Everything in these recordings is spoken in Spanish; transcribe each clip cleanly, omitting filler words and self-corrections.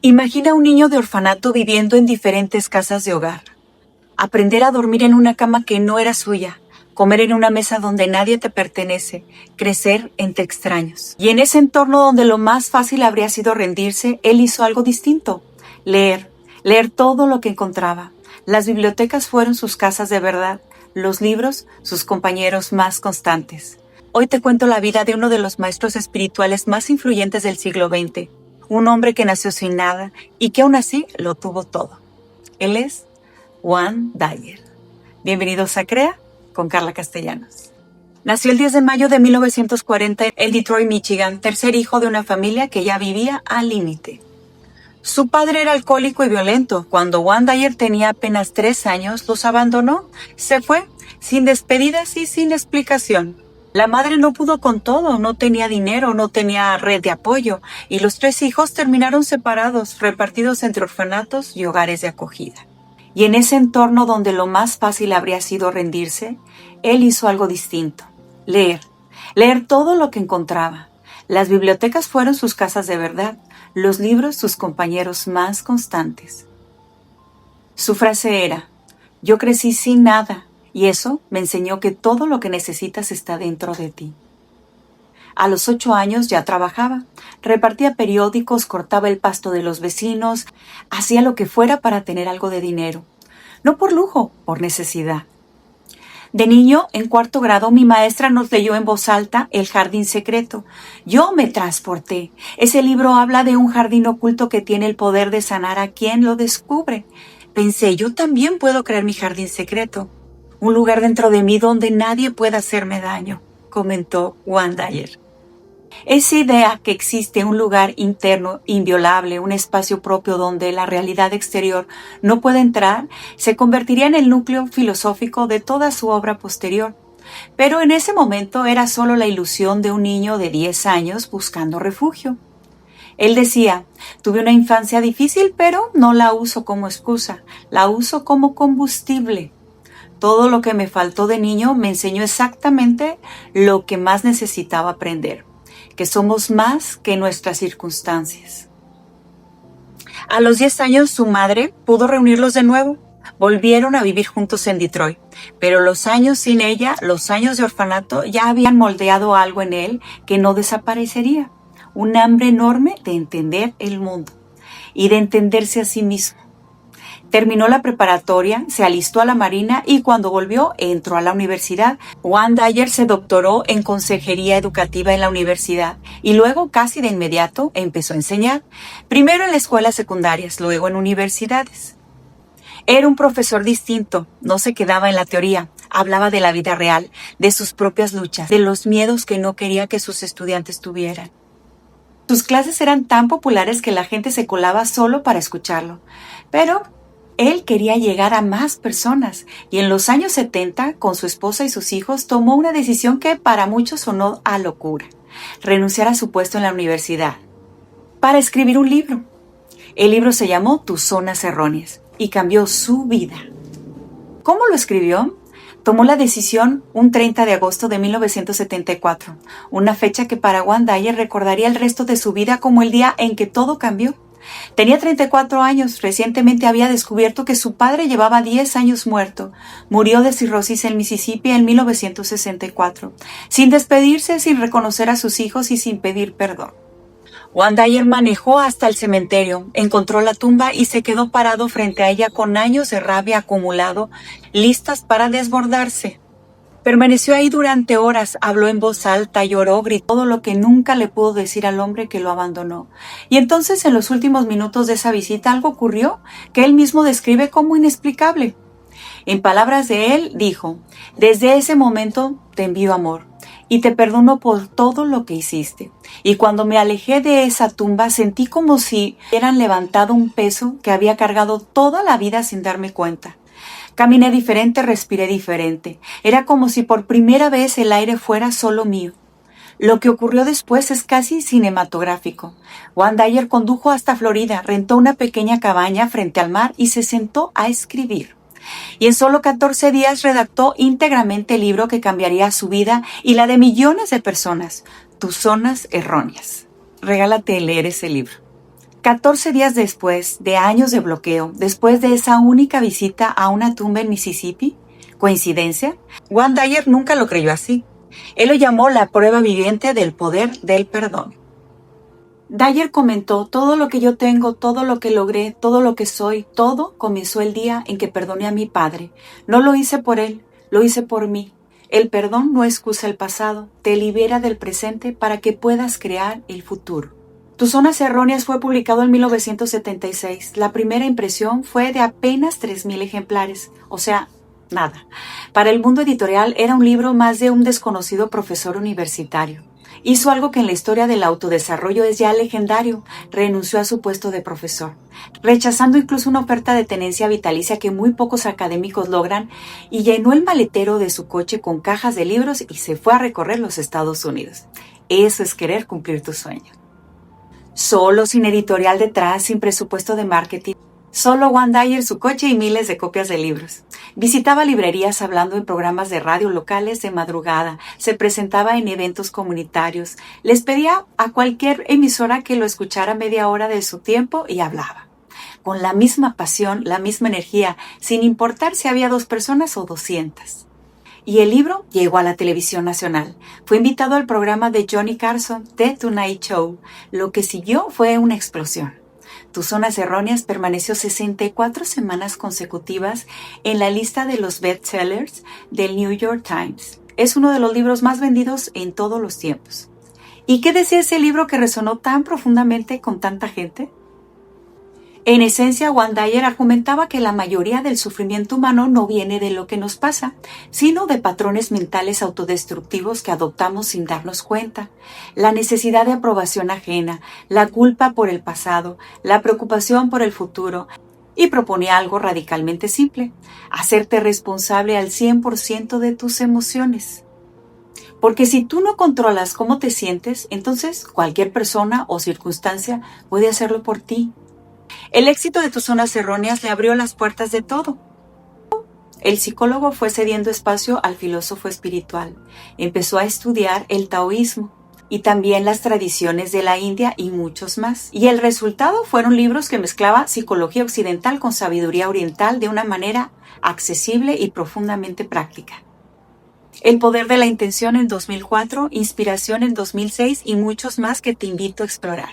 Imagina un niño de orfanato viviendo en diferentes casas de hogar. Aprender a dormir en una cama que no era suya, comer en una mesa donde nadie te pertenece, crecer entre extraños. Y en ese entorno donde lo más fácil habría sido rendirse, él hizo algo distinto. Leer todo lo que encontraba. Las bibliotecas fueron sus casas de verdad, los libros sus compañeros más constantes. Hoy te cuento la vida de uno de los maestros espirituales más influyentes del siglo XX, un hombre que nació sin nada y que aún así lo tuvo todo. Él es Wayne Dyer. Bienvenidos a CREA con Carla Castellanos. Nació el 10 de mayo de 1940 en Detroit, Michigan, tercer hijo de una familia que ya vivía al límite. Su padre era alcohólico y violento. Cuando Wayne Dyer tenía apenas 3 años, los abandonó. Se fue, sin despedidas y sin explicación. La madre no pudo con todo, no tenía dinero, no tenía red de apoyo, y los 3 hijos terminaron separados, repartidos entre orfanatos y hogares de acogida. Y en ese entorno donde lo más fácil habría sido rendirse, él hizo algo distinto. Leer todo lo que encontraba. Las bibliotecas fueron sus casas de verdad, los libros sus compañeros más constantes. Su frase era: yo crecí sin nada, y eso me enseñó que todo lo que necesitas está dentro de ti. A los 8 años ya trabajaba, repartía periódicos, cortaba el pasto de los vecinos, hacía lo que fuera para tener algo de dinero. No por lujo, por necesidad. De niño, en 4º grado, mi maestra nos leyó en voz alta El jardín secreto. Yo me transporté. Ese libro habla de un jardín oculto que tiene el poder de sanar a quien lo descubre. Pensé, yo también puedo crear mi jardín secreto. Un lugar dentro de mí donde nadie pueda hacerme daño, comentó Wayne Dyer. Esa idea que existe un lugar interno inviolable, un espacio propio donde la realidad exterior no puede entrar, se convertiría en el núcleo filosófico de toda su obra posterior. Pero en ese momento era solo la ilusión de un niño de 10 años buscando refugio. Él decía, tuve una infancia difícil, pero no la uso como excusa, la uso como combustible. Todo lo que me faltó de niño me enseñó exactamente lo que más necesitaba aprender, que somos más que nuestras circunstancias. A los 10 años su madre pudo reunirlos de nuevo. Volvieron a vivir juntos en Detroit, pero los años sin ella, los años de orfanato, ya habían moldeado algo en él que no desaparecería. Un hambre enorme de entender el mundo y de entenderse a sí mismo. Terminó la preparatoria, se alistó a la Marina y cuando volvió entró a la universidad. Wayne Dyer se doctoró en consejería educativa en la universidad y luego casi de inmediato empezó a enseñar. Primero en las escuelas secundarias, luego en universidades. Era un profesor distinto, no se quedaba en la teoría, hablaba de la vida real, de sus propias luchas, de los miedos que no quería que sus estudiantes tuvieran. Sus clases eran tan populares que la gente se colaba solo para escucharlo, pero él quería llegar a más personas y en los años 70, con su esposa y sus hijos, tomó una decisión que para muchos sonó a locura: renunciar a su puesto en la universidad para escribir un libro. El libro se llamó Tus zonas erróneas y cambió su vida. ¿Cómo lo escribió? Tomó la decisión un 30 de agosto de 1974, una fecha que para Wayne Dyer recordaría el resto de su vida como el día en que todo cambió. Tenía 34 años, recientemente había descubierto que su padre llevaba 10 años muerto. Murió de cirrosis en Mississippi en 1964, sin despedirse, sin reconocer a sus hijos y sin pedir perdón. Wayne Dyer manejó hasta el cementerio, encontró la tumba y se quedó parado frente a ella con años de rabia acumulado, listas para desbordarse. Permaneció ahí durante horas, habló en voz alta, lloró, gritó todo lo que nunca le pudo decir al hombre que lo abandonó. Y entonces, en los últimos minutos de esa visita, algo ocurrió que él mismo describe como inexplicable. En palabras de él, dijo: desde ese momento te envío amor y te perdono por todo lo que hiciste. Y cuando me alejé de esa tumba, sentí como si hubieran levantado un peso que había cargado toda la vida sin darme cuenta. Caminé diferente, respiré diferente. Era como si por primera vez el aire fuera solo mío. Lo que ocurrió después es casi cinematográfico. Wayne Dyer condujo hasta Florida, rentó una pequeña cabaña frente al mar y se sentó a escribir. Y en solo 14 días redactó íntegramente el libro que cambiaría su vida y la de millones de personas, Tus zonas erróneas. Regálate leer ese libro. 14 días después de años de bloqueo, después de esa única visita a una tumba en Mississippi, ¿coincidencia? Juan Dyer nunca lo creyó así. Él lo llamó la prueba viviente del poder del perdón. Dyer comentó: todo lo que yo tengo, todo lo que logré, todo lo que soy, todo comenzó el día en que perdoné a mi padre. No lo hice por él, lo hice por mí. El perdón no excusa el pasado, te libera del presente para que puedas crear el futuro. Tus zonas erróneas fue publicado en 1976. La primera impresión fue de apenas 3,000 ejemplares, o sea, nada. Para el mundo editorial era un libro más de un desconocido profesor universitario. Hizo algo que en la historia del autodesarrollo es ya legendario: renunció a su puesto de profesor, rechazando incluso una oferta de tenencia vitalicia que muy pocos académicos logran, y llenó el maletero de su coche con cajas de libros y se fue a recorrer los Estados Unidos. Eso es querer cumplir tus sueños. Solo, sin editorial detrás, sin presupuesto de marketing. Solo Juan Dyer, su coche y miles de copias de libros. Visitaba librerías hablando en programas de radio locales de madrugada, se presentaba en eventos comunitarios, les pedía a cualquier emisora que lo escuchara media hora de su tiempo y hablaba. Con la misma pasión, la misma energía, sin importar si había 2 personas o 200. Y el libro llegó a la televisión nacional. Fue invitado al programa de Johnny Carson, The Tonight Show. Lo que siguió fue una explosión. Tus zonas erróneas permaneció 64 semanas consecutivas en la lista de los bestsellers del New York Times. Es uno de los libros más vendidos en todos los tiempos. ¿Y qué decía ese libro que resonó tan profundamente con tanta gente? En esencia, Juan Dyer argumentaba que la mayoría del sufrimiento humano no viene de lo que nos pasa, sino de patrones mentales autodestructivos que adoptamos sin darnos cuenta. La necesidad de aprobación ajena, la culpa por el pasado, la preocupación por el futuro. Y proponía algo radicalmente simple: hacerte responsable al 100% de tus emociones. Porque si tú no controlas cómo te sientes, entonces cualquier persona o circunstancia puede hacerlo por ti. El éxito de tus zonas erróneas le abrió las puertas de todo. El psicólogo fue cediendo espacio al filósofo espiritual. Empezó a estudiar el taoísmo y también las tradiciones de la India y muchos más. Y el resultado fueron libros que mezclaba psicología occidental con sabiduría oriental de una manera accesible y profundamente práctica. El poder de la intención en 2004, Inspiración en 2006 y muchos más que te invito a explorar.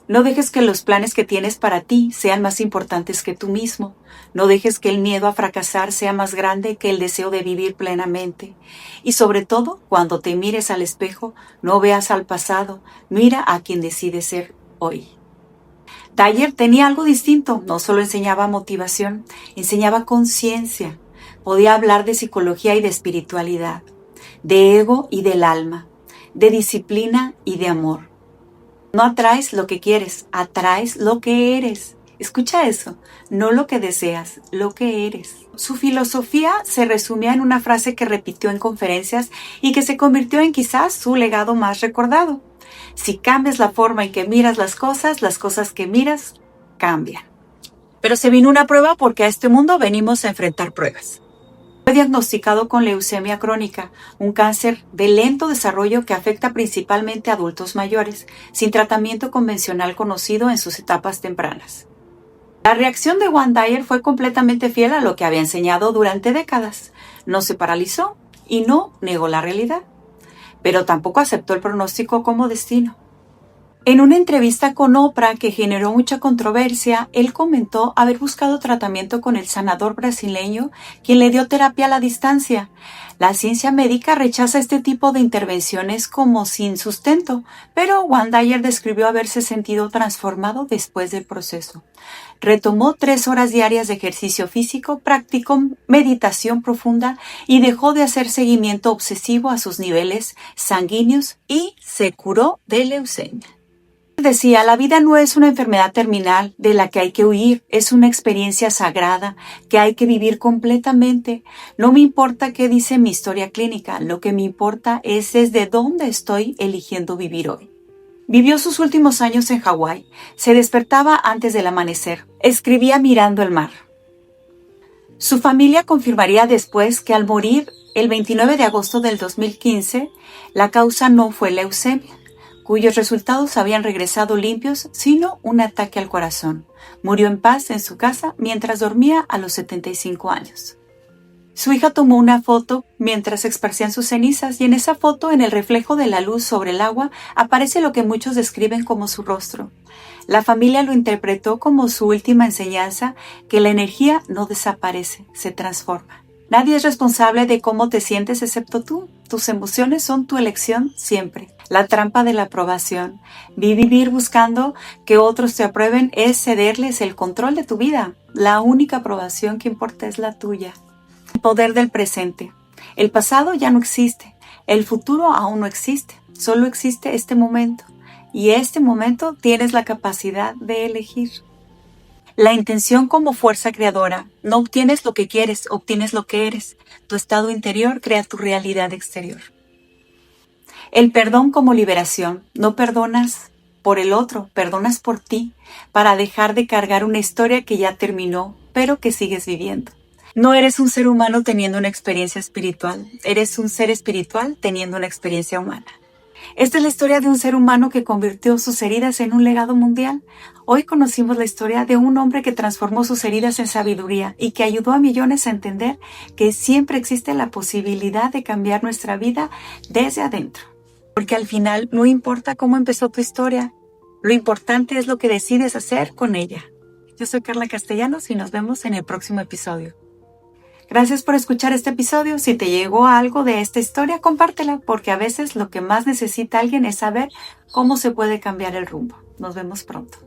No dejes que los planes que tienes para ti sean más importantes que tú mismo. No dejes que el miedo a fracasar sea más grande que el deseo de vivir plenamente. Y sobre todo, cuando te mires al espejo, no veas al pasado, mira a quien decides ser hoy. Dyer tenía algo distinto, no solo enseñaba motivación, enseñaba conciencia. Podía hablar de psicología y de espiritualidad, de ego y del alma, de disciplina y de amor. No atraes lo que quieres, atraes lo que eres. Escucha eso, no lo que deseas, lo que eres. Su filosofía se resumía en una frase que repitió en conferencias y que se convirtió en quizás su legado más recordado: si cambias la forma en que miras las cosas que miras cambian. Pero se vino una prueba, porque a este mundo venimos a enfrentar pruebas. Fue diagnosticado con leucemia crónica, un cáncer de lento desarrollo que afecta principalmente a adultos mayores, sin tratamiento convencional conocido en sus etapas tempranas. La reacción de Juan Dyer fue completamente fiel a lo que había enseñado durante décadas. No se paralizó y no negó la realidad, pero tampoco aceptó el pronóstico como destino. En una entrevista con Oprah que generó mucha controversia, él comentó haber buscado tratamiento con el sanador brasileño, quien le dio terapia a la distancia. La ciencia médica rechaza este tipo de intervenciones como sin sustento, pero Juan Dyer describió haberse sentido transformado después del proceso. Retomó 3 horas diarias de ejercicio físico, practicó meditación profunda y dejó de hacer seguimiento obsesivo a sus niveles sanguíneos y se curó de leucemia. Decía: la vida no es una enfermedad terminal de la que hay que huir, es una experiencia sagrada que hay que vivir completamente. No me importa qué dice mi historia clínica, lo que me importa es desde dónde estoy eligiendo vivir hoy. Vivió sus últimos años en Hawái, se despertaba antes del amanecer, escribía mirando el mar. Su familia confirmaría después que al morir el 29 de agosto del 2015, la causa no fue leucemia. cuyos resultados habían regresado limpios, sino un ataque al corazón. Murió en paz en su casa mientras dormía a los 75 años. Su hija tomó una foto mientras se esparcían sus cenizas y en esa foto, en el reflejo de la luz sobre el agua, aparece lo que muchos describen como su rostro. La familia lo interpretó como su última enseñanza, que la energía no desaparece, se transforma. Nadie es responsable de cómo te sientes excepto tú. Tus emociones son tu elección siempre. La trampa de la aprobación. Vivir buscando que otros te aprueben es cederles el control de tu vida. La única aprobación que importa es la tuya. El poder del presente. El pasado ya no existe. El futuro aún no existe. Solo existe este momento. Y este momento tienes la capacidad de elegir. La intención como fuerza creadora. No obtienes lo que quieres, obtienes lo que eres. Tu estado interior crea tu realidad exterior. El perdón como liberación. No perdonas por el otro, perdonas por ti, para dejar de cargar una historia que ya terminó, pero que sigues viviendo. No eres un ser humano teniendo una experiencia espiritual, eres un ser espiritual teniendo una experiencia humana. Esta es la historia de un ser humano que convirtió sus heridas en un legado mundial. Hoy conocimos la historia de un hombre que transformó sus heridas en sabiduría y que ayudó a millones a entender que siempre existe la posibilidad de cambiar nuestra vida desde adentro. Porque al final no importa cómo empezó tu historia, lo importante es lo que decides hacer con ella. Yo soy Carla Castellanos y nos vemos en el próximo episodio. Gracias por escuchar este episodio. Si te llegó algo de esta historia, compártela, porque a veces lo que más necesita alguien es saber cómo se puede cambiar el rumbo. Nos vemos pronto.